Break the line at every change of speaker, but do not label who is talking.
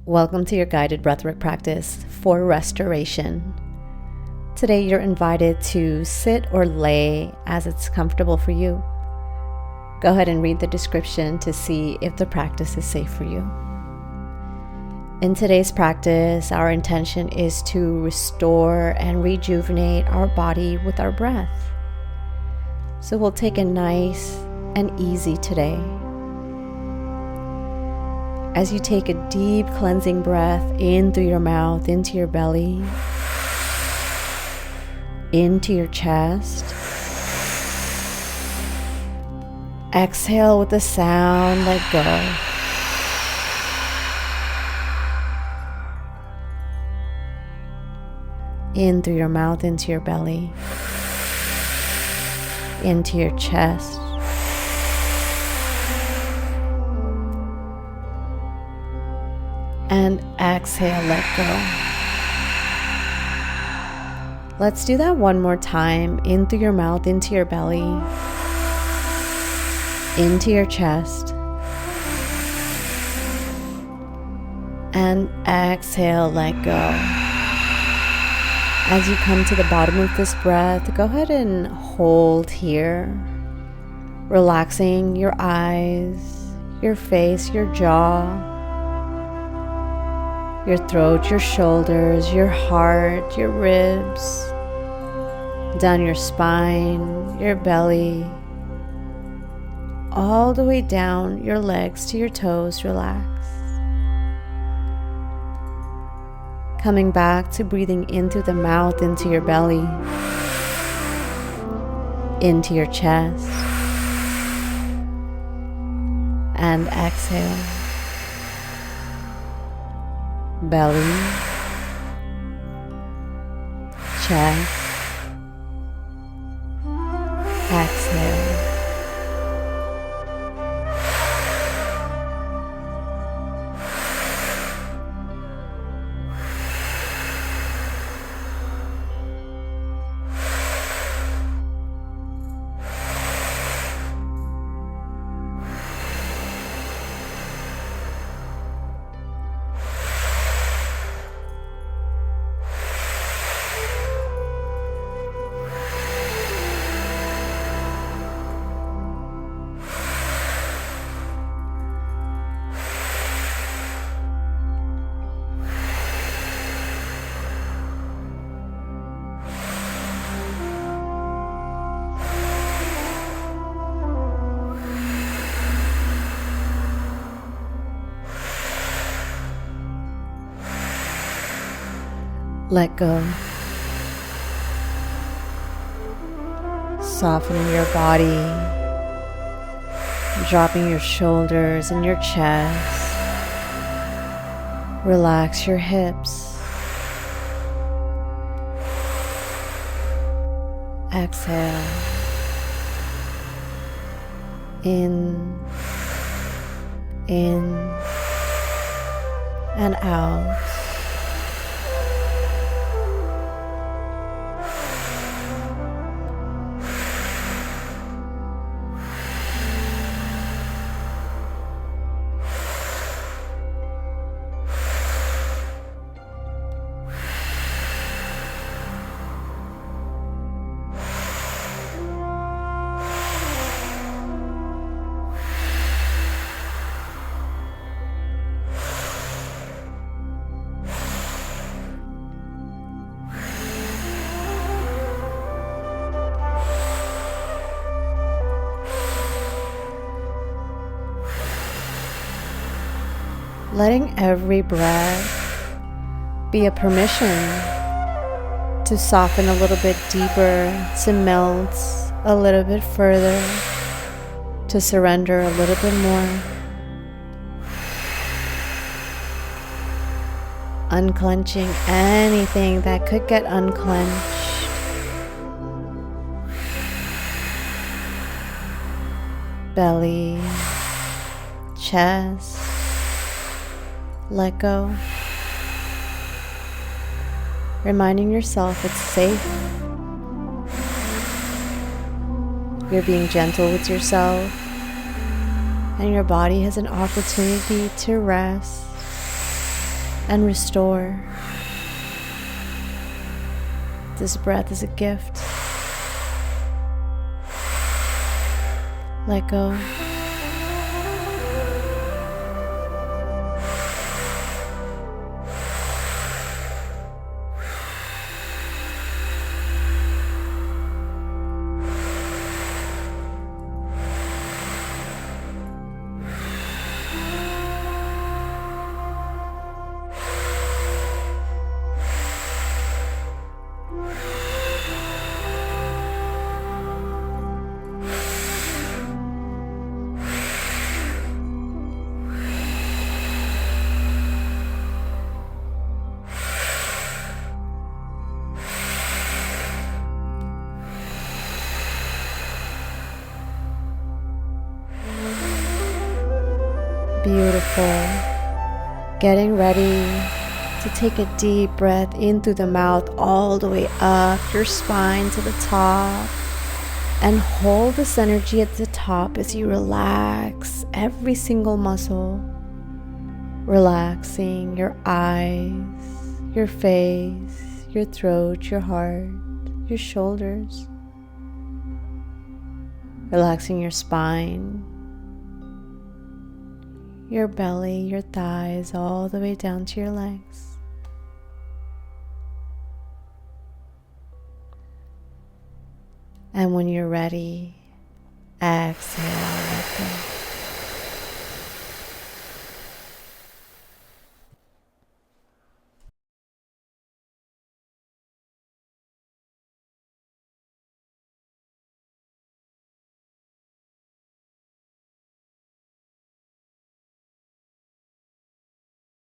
Welcome to your guided breathwork practice for restoration. Today you're invited to sit or lay as it's comfortable for you. Go ahead and read the description to see if the practice is safe for you. In today's practice, our intention is to restore and rejuvenate our body with our breath. So we'll take it nice and easy today. As you take a deep cleansing breath in through your mouth, into your belly, into your chest. Exhale with a sound, let go. In through your mouth, into your belly, into your chest. And exhale, let go. Let's do that one more time. In through your mouth, into your belly, into your chest. And exhale, let go. As you come to the bottom of this breath, go ahead and hold here, relaxing your eyes, your face, your jaw, your throat, your shoulders, your heart, your ribs, down your spine, your belly, all the way down your legs to your toes, relax. Coming back to breathing in through the mouth, into your belly, into your chest, and exhale. Belly, chest, exhale. Let go. Softening your body, dropping your shoulders and your chest. Relax your hips. Exhale. In, and out. Letting every breath be a permission to soften a little bit deeper, to melt a little bit further, to surrender a little bit more. Unclenching anything that could get unclenched. Belly, chest. Let go. Reminding yourself it's safe. You're being gentle with yourself, and your body has an opportunity to rest. and restore. This breath is a gift. Let go. Beautiful. Getting ready to take a deep breath in through the mouth all the way up your spine to the top, and hold this energy at the top as you relax every single muscle, relaxing your eyes, your face, your throat, your heart, your shoulders, relaxing your spine, your belly, your thighs, all the way down to your legs. And when you're ready, exhale, let go.